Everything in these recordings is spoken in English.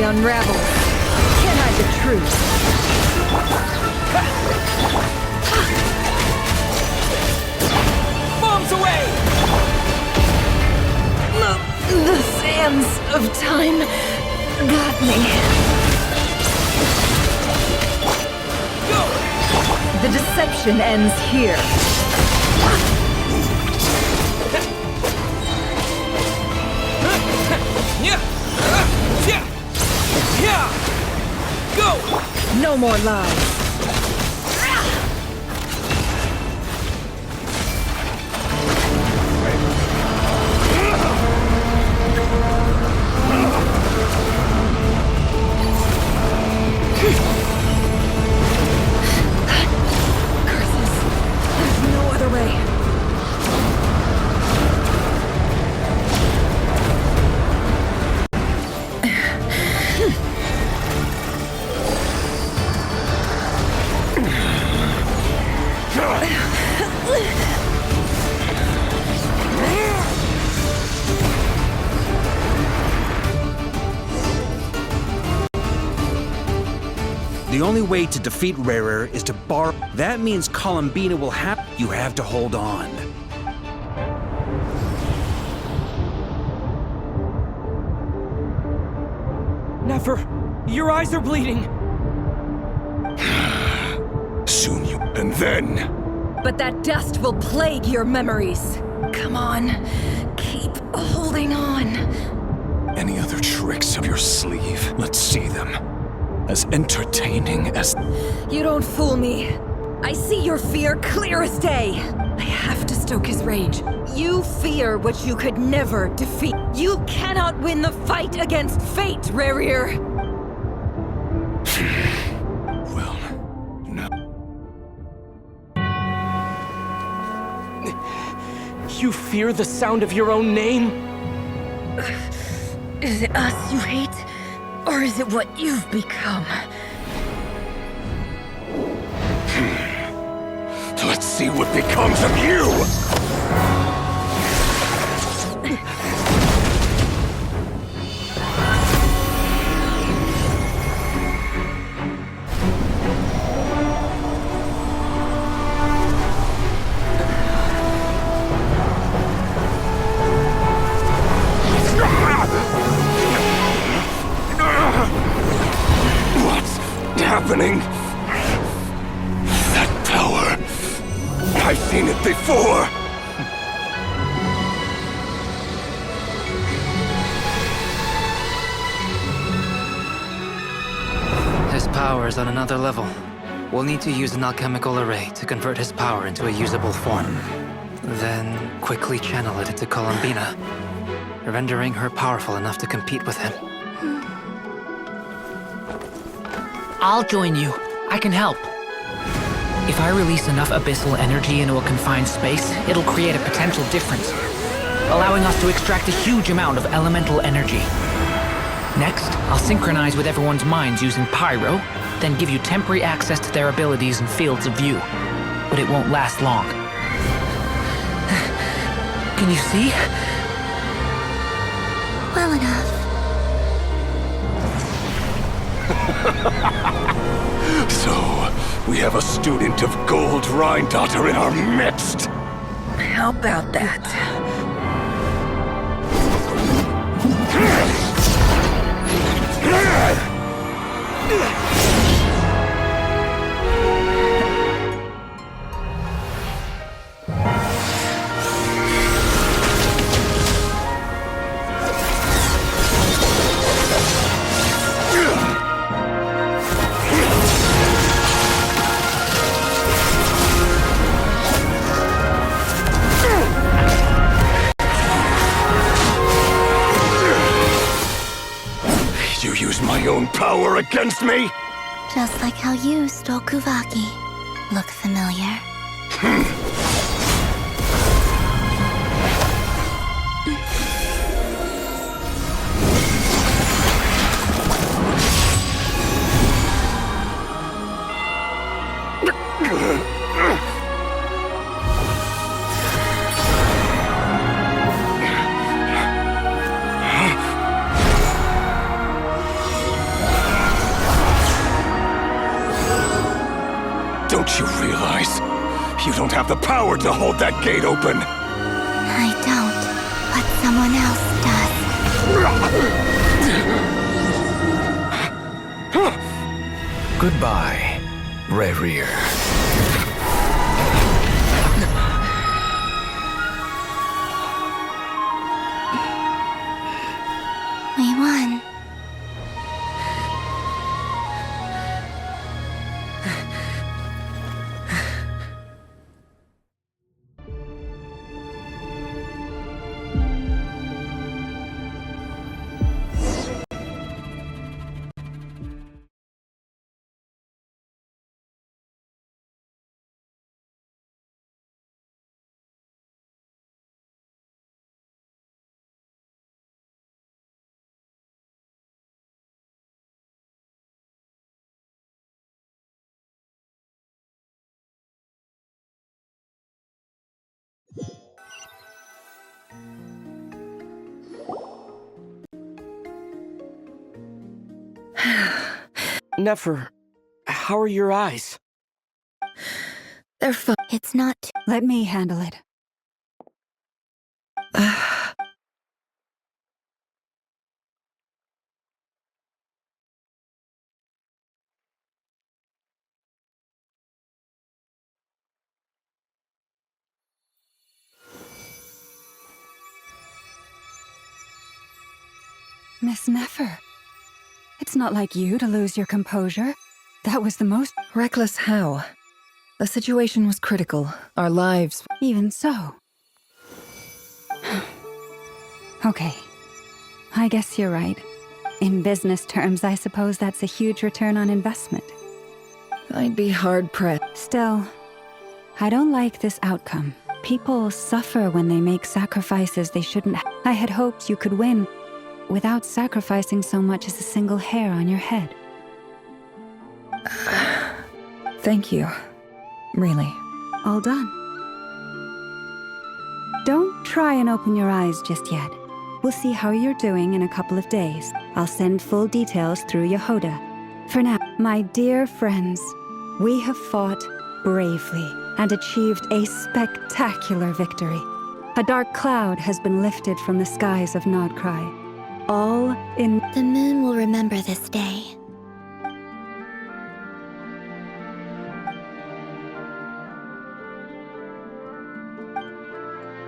unravels. Can't hide the truth. Bombs away! The sands of time got me. Go! The deception ends here. Go! No more lies. Curses. There's no other way. The only way to defeat Rarer is to borrow. That means Columbina will have. You have to hold on. Never. Your eyes are bleeding. Soon you. And then. But that dust will plague your memories. Come on. Keep holding on. Any other tricks up your sleeve? Let's see them. As entertaining as. You don't fool me. I see your fear clear as day. I have to stoke his rage. You fear what you could never defeat. You cannot win the fight against fate, Rarir. Well, no. You fear the sound of your own name? Is it us you hate? Or is it what you've become? Let's see what becomes of you! What's happening? That power. I've seen it before! His power is on another level. We'll need to use an alchemical array to convert his power into a usable form. Then quickly channel it into Columbina, rendering her powerful enough to compete with him. I'll join you. I can help. If I release enough abyssal energy into a confined space, it'll create a potential difference, allowing us to extract a huge amount of elemental energy. Next, I'll synchronize with everyone's minds using Pyro, then give you temporary access to their abilities and fields of view. But it won't last long. Can you see? Well enough. So, we have a student of Gold Rhine-Daughter in our midst! How about that? You use my own power against me? Just like how you stole Kuvaki. Look familiar? Don't you realize you don't have the power to hold that gate open? I don't, but someone else does. Goodbye, Rerir. We won. Nefer, how are your eyes? They're fine. It's not. Let me handle it. Miss Nefer, it's not like you to lose your composure. That was the most... Reckless how? The situation was critical. Our lives... Even so. Okay. I guess you're right. In business terms, I suppose that's a huge return on investment. I'd be hard-pressed. Still, I don't like this outcome. People suffer when they make sacrifices they shouldn't. I had hoped you could win without sacrificing so much as a single hair on your head. Thank you. Really. All done. Don't try and open your eyes just yet. We'll see how you're doing in a couple of days. I'll send full details through Yehoda. For now, my dear friends, we have fought bravely and achieved a spectacular victory. A dark cloud has been lifted from the skies of Nodcry. All in... The moon will remember this day.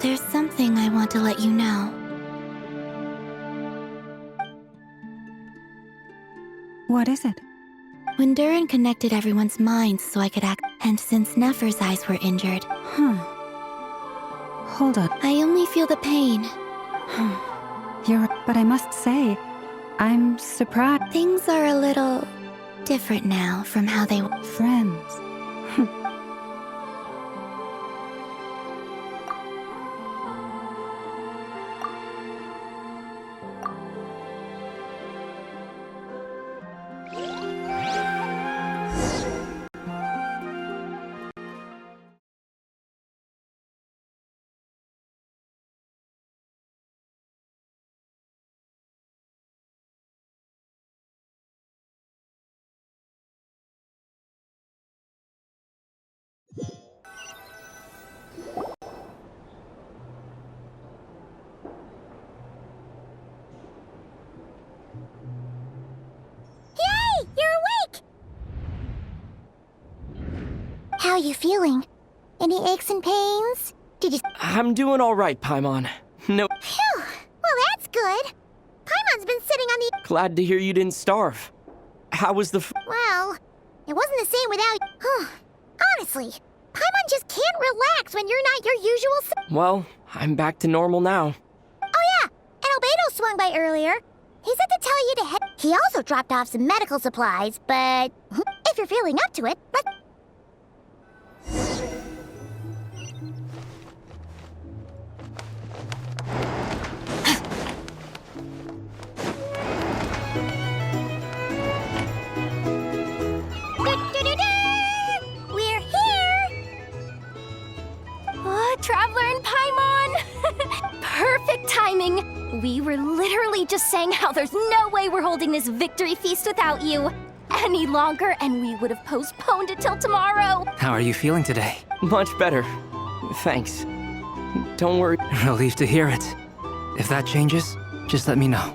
There's something I want to let you know. What is it? When Durin connected everyone's minds so I could act, and since Nefer's eyes were injured, Hold on. I only feel the pain. But I must say, I'm surprised. Things are a little different now from how they were. Friends. How are you feeling? Any aches and pains? Did you... I'm doing all right, Paimon. No... Phew! Well, that's good. Paimon's been sitting on the... Glad to hear you didn't starve. How was the Well, it wasn't the same without... Honestly, Paimon just can't relax when you're not your usual... Well, I'm back to normal now. Oh yeah, and Albedo swung by earlier. He said to tell you to head... He also dropped off some medical supplies, but... If you're feeling up to it, let's... We're here! Oh, Traveler and Paimon! Perfect timing! We were literally just saying how there's no way we're holding this victory feast without you. any longer, and we would have postponed it till tomorrow. How are you feeling today? Much better. Thanks. Don't worry. Relieved to hear it. If that changes, just let me know.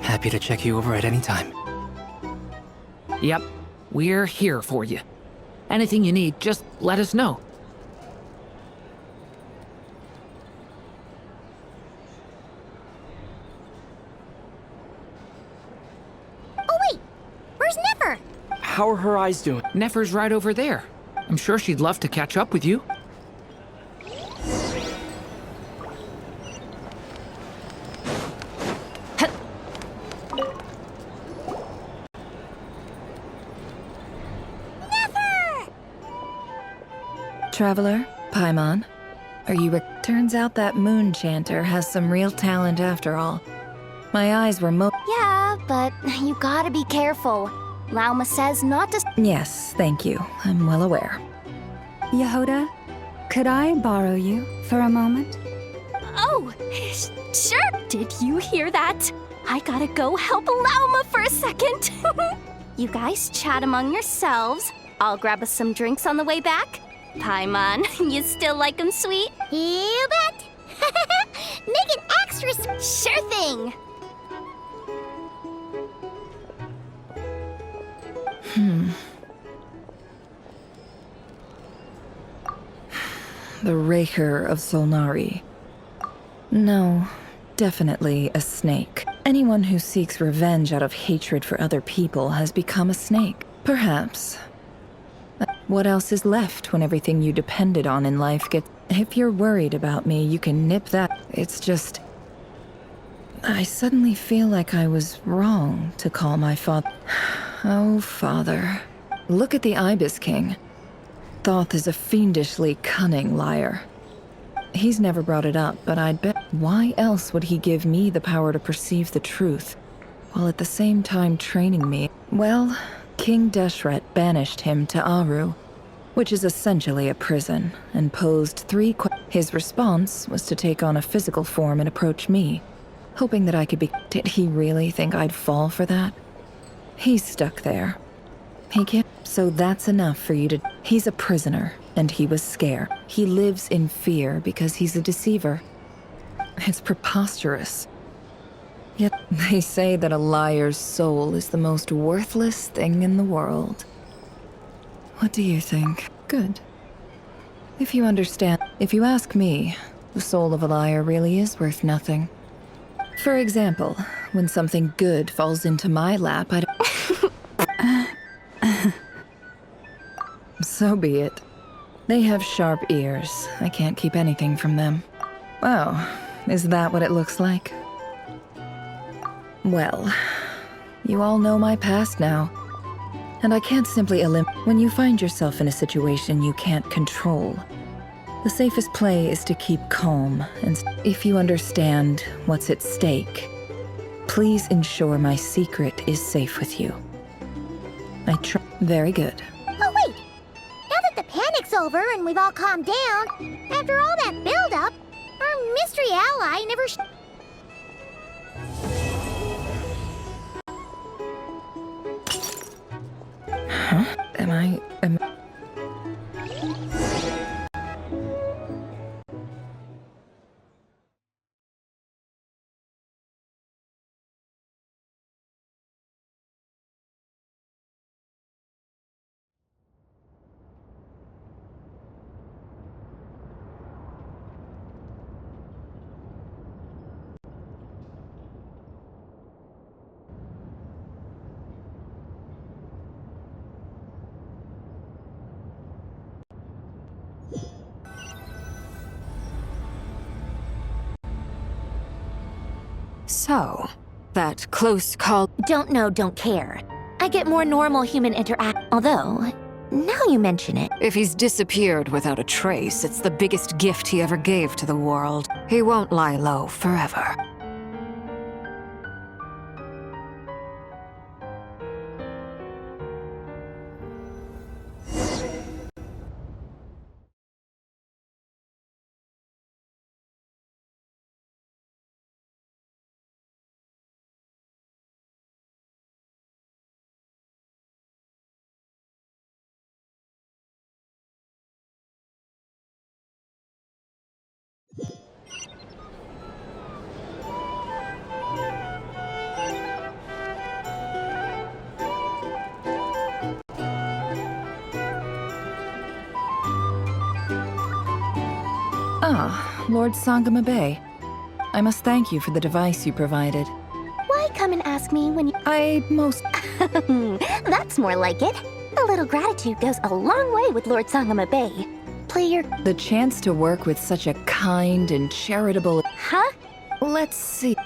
Happy to check you over at any time. Yep, we're here for you. Anything you need, just let us know. Oh wait, where's Nefer? How are her eyes doing? Nefer's right over there. I'm sure she'd love to catch up with you. Traveler, Paimon, are you turns out that moon chanter has some real talent after all. My eyes were Yeah, but you gotta be careful. Lauma says not to. Yes, thank you. I'm well aware. Yehoda, could I borrow you for a moment? Oh, sure. Did you hear that? I gotta go help Lauma for a second. You guys chat among yourselves. I'll grab us some drinks on the way back. Paimon, you still like 'em sweet? You bet. Make it extra Sure thing. The Raker of Solnari. No, definitely a snake. Anyone who seeks revenge out of hatred for other people has become a snake. Perhaps. What else is left when everything you depended on in life gets... If you're worried about me, you can nip that. It's just... I suddenly feel like I was wrong to call my father... Oh, father. Look at the Ibis King. Thoth is a fiendishly cunning liar. He's never brought it up, but I'd bet... Why else would he give me the power to perceive the truth, while at the same time training me? Well, King Deshret banished him to Aru, which is essentially a prison, and posed 3 His response was to take on a physical form and approach me, hoping that I could be... Did he really think I'd fall for that? He's stuck there. He can't... So that's enough for you to... He's a prisoner, and he was scared. He lives in fear because he's a deceiver. It's preposterous. Yet they say that a liar's soul is the most worthless thing in the world. What do you think? Good. If you understand... If you ask me, the soul of a liar really is worth nothing. For example, when something good falls into my lap, I don't... So be it. They have sharp ears. I can't keep anything from them. Oh, is that what it looks like? Well, you all know my past now. And I can't simply When you find yourself in a situation you can't control, the safest play is to keep calm, and if you understand what's at stake, please ensure my secret is safe with you. Very good. Oh wait! Now that the panic's over and we've all calmed down, after all that build-up, our mystery ally never Huh? Am I... So, that close call... Don't know, don't care. I get more normal human interact. Although, now you mention it. If he's disappeared without a trace, it's the biggest gift he ever gave to the world. He won't lie low forever. Ah, Lord Sangama Bay. I must thank you for the device you provided. Why come and ask me when you... That's more like it. A little gratitude goes a long way with Lord Sangama Bay. Play your... The chance to work with such a kind and charitable... Huh? Let's see.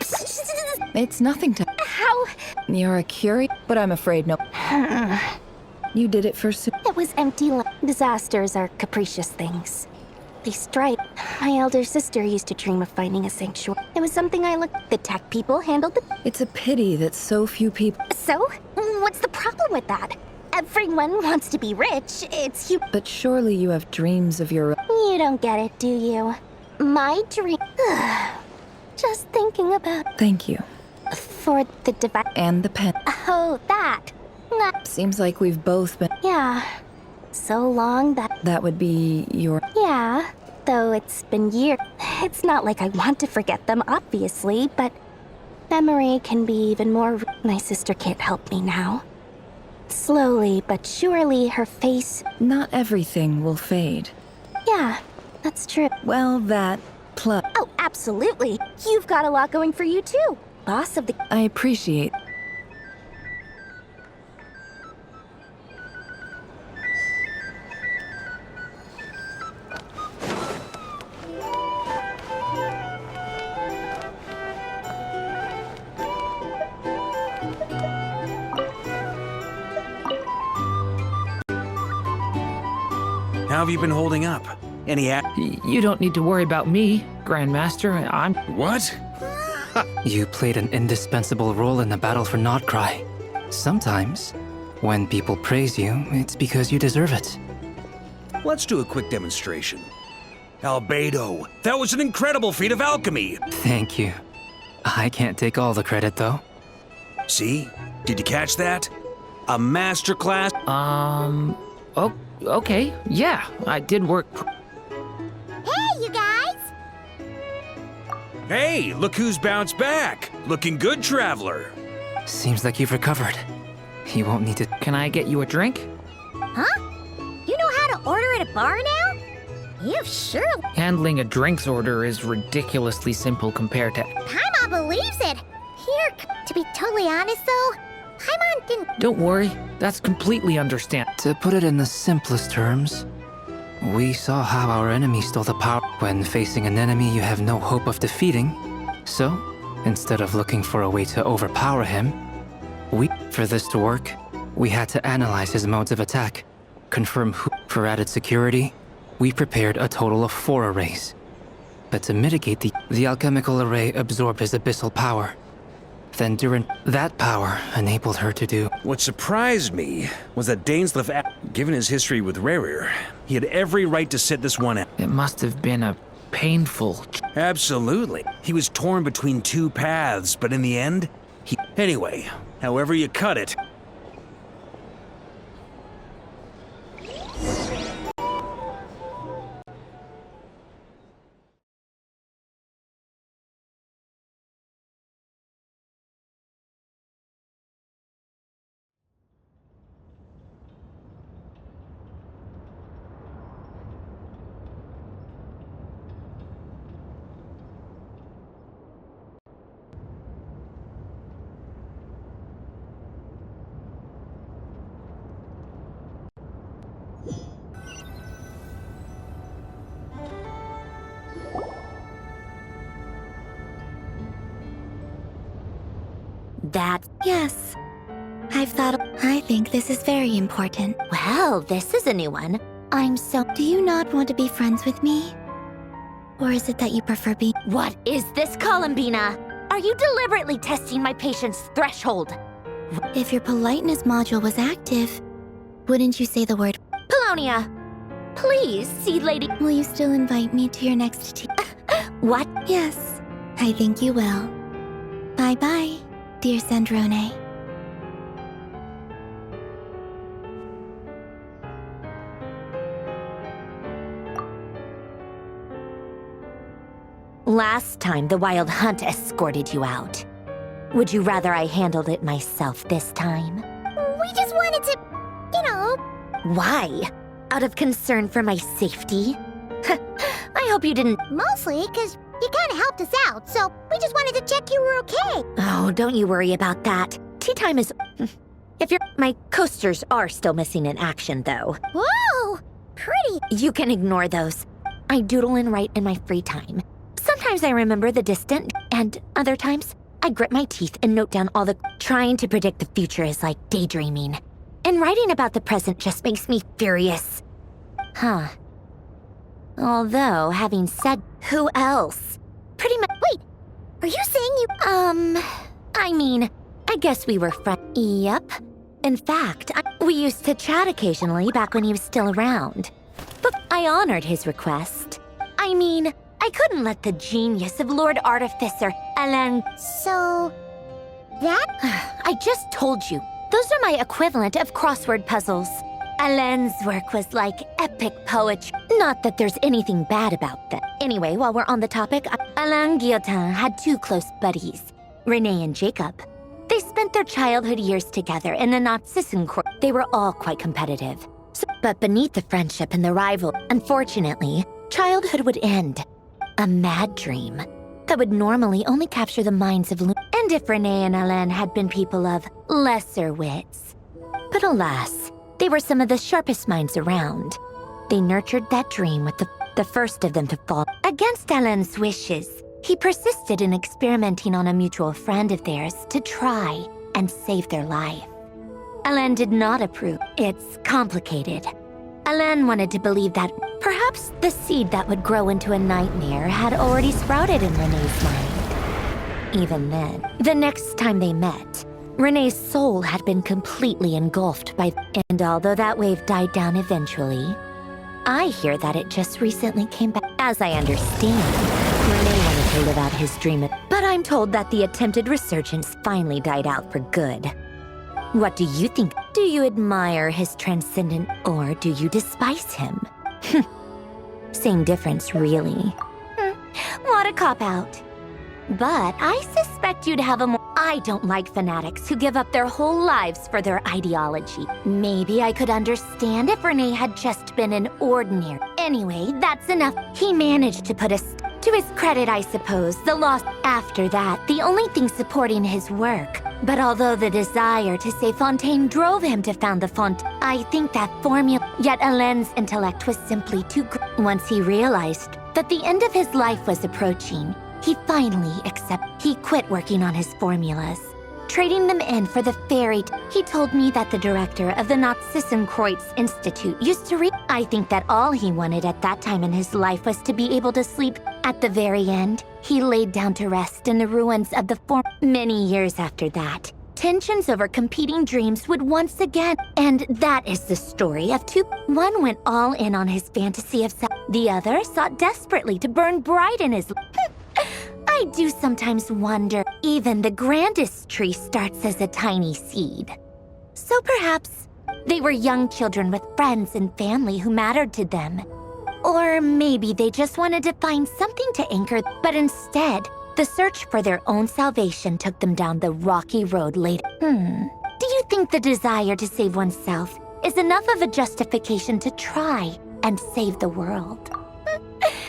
It's nothing to... How? You're a curious... But I'm afraid no... You did it for... It was empty. Disasters are capricious things. They strike. My elder sister used to dream of finding a sanctuary. It was something I looked... The tech people handled the... It's a pity that so few people... So? What's the problem with that? Everyone wants to be rich. It's you... But surely you have dreams of your... You don't get it, do you? My dream... Just thinking about... Thank you. For the device... And the pen. Oh, that. Seems like we've both been... Yeah. So long that... That would be your... Yeah. Though it's been years. It's not like I want to forget them, obviously, but... Memory can be even more... My sister can't help me now. Slowly but surely, her face... Not everything will fade. Yeah, that's true. Well, that... Plus... Oh, absolutely. You've got a lot going for you, too. Boss of the... I appreciate... How have you been holding up? Any You don't need to worry about me, Grandmaster. I'm... What? You played an indispensable role in the battle for Notcry. Sometimes, when people praise you, it's because you deserve it. Let's do a quick demonstration. Albedo, that was an incredible feat of alchemy! Thank you. I can't take all the credit, though. See? Did you catch that? A masterclass? Oh, okay. Yeah, I did work... Hey, you guys! Hey, look who's bounced back! Looking good, Traveler! Seems like you've recovered. You won't need to... Can I get you a drink? Huh? You know how to order at a bar now? You sure... Handling a drinks order is ridiculously simple compared to... Paimon believes it! Here, to be totally honest though, Paimon didn't... Don't worry, that's completely understand. To put it in the simplest terms, we saw how our enemy stole the power when facing an enemy you have no hope of defeating. So, instead of looking for a way to overpower him, for this to work, we had to analyze his modes of attack, confirm who... For added security, we prepared a total of 4 arrays. But to mitigate the alchemical array absorbed his abyssal power. Then during that power enabled her to do... What surprised me was that Dainsleif, given his history with Rerir, he had every right to sit this one out. It must have been a painful... Absolutely. He was torn between 2 paths, but in the end, Anyway, however you cut it... Yes. I think this is very important. Well, this is a new one. Do you not want to be friends with me? Or is it that you prefer being... What is this, Columbina? Are you deliberately testing my patience threshold? If your politeness module was active, wouldn't you say the word... Polonia, please, Seed Lady... Will you still invite me to your next tea? What? Yes, I think you will. Bye-bye, dear Sandrone. Last time, the Wild Hunt escorted you out. Would you rather I handled it myself this time? We just wanted to, Why? Out of concern for my safety? I hope you didn't. Mostly because you kind of helped us out, so we just wanted to check you were okay. Oh, don't you worry about that. Tea time is... If you're... My coasters are still missing in action, though. Whoa! Pretty. You can ignore those. I doodle and write in my free time. Sometimes I remember the distant, and other times, I grit my teeth and note down all the... Trying to predict the future is like daydreaming. And writing about the present just makes me furious. Huh. Although, having said... Who else? Pretty much... Wait, are you saying you... I mean, I guess we were friends. Yep. In fact, we used to chat occasionally back when he was still around. But I honored his request. I mean, I couldn't let the genius of Lord Artificer, Alain... So... that? I just told you. Those are my equivalent of crossword puzzles. Alain's work was like epic poetry. Not that there's anything bad about them. Anyway, while we're on the topic, Alain Guillotin had two close buddies, Renee and Jacob. They spent their childhood years together in the Narcissan court. They were all quite competitive. But beneath the friendship and the rival, unfortunately, childhood would end. A mad dream that would normally only capture the minds of and if Renee and Alain had been people of lesser wits. But alas, they were some of the sharpest minds around. They nurtured that dream with the first of them to fall. Against Alain's wishes, he persisted in experimenting on a mutual friend of theirs to try and save their life. Alain did not approve. It's complicated. Alain wanted to believe that perhaps the seed that would grow into a nightmare had already sprouted in Renee's mind. Even then, the next time they met, Renee's soul had been completely engulfed by... And although that wave died down eventually, I hear that it just recently came back. As I understand, Renee wanted to live out his dream, but I'm told that the attempted resurgence finally died out for good. What do you think? Do you admire his transcendent, or do you despise him? Same difference, really. What a cop-out. But I suspect you'd have a more... I don't like fanatics who give up their whole lives for their ideology. Maybe I could understand if Renee had just been an ordinary... Anyway, that's enough. He managed to put us... To his credit, I suppose, the loss... After that, the only thing supporting his work... But although the desire to save Fontaine drove him to found the Font, I think that formula... Yet Alain's intellect was simply too great. Once he realized that the end of his life was approaching, he finally he quit working on his formulas, trading them in for the fairy. He told me that the director of the Narcissenkreuz Institute used to read. I think that all he wanted at that time in his life was to be able to sleep. At the very end, he laid down to rest in the ruins of the form. Many years after that, tensions over competing dreams would once again. And that is the story of two. One went all in on his fantasy of self. The other sought desperately to burn bright in his... I do sometimes wonder, even the grandest tree starts as a tiny seed. So perhaps they were young children with friends and family who mattered to them. Or maybe they just wanted to find something to anchor, but instead, the search for their own salvation took them down the rocky road later. Do you think the desire to save oneself is enough of a justification to try and save the world?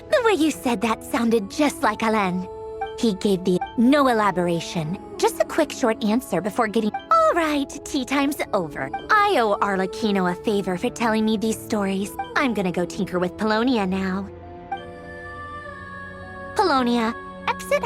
The way you said that sounded just like Alain. He gave no elaboration, just a quick short answer before getting... All right, tea time's over. I owe Arlecchino a favor for telling me these stories. I'm gonna go tinker with Polonia now. Polonia, exit...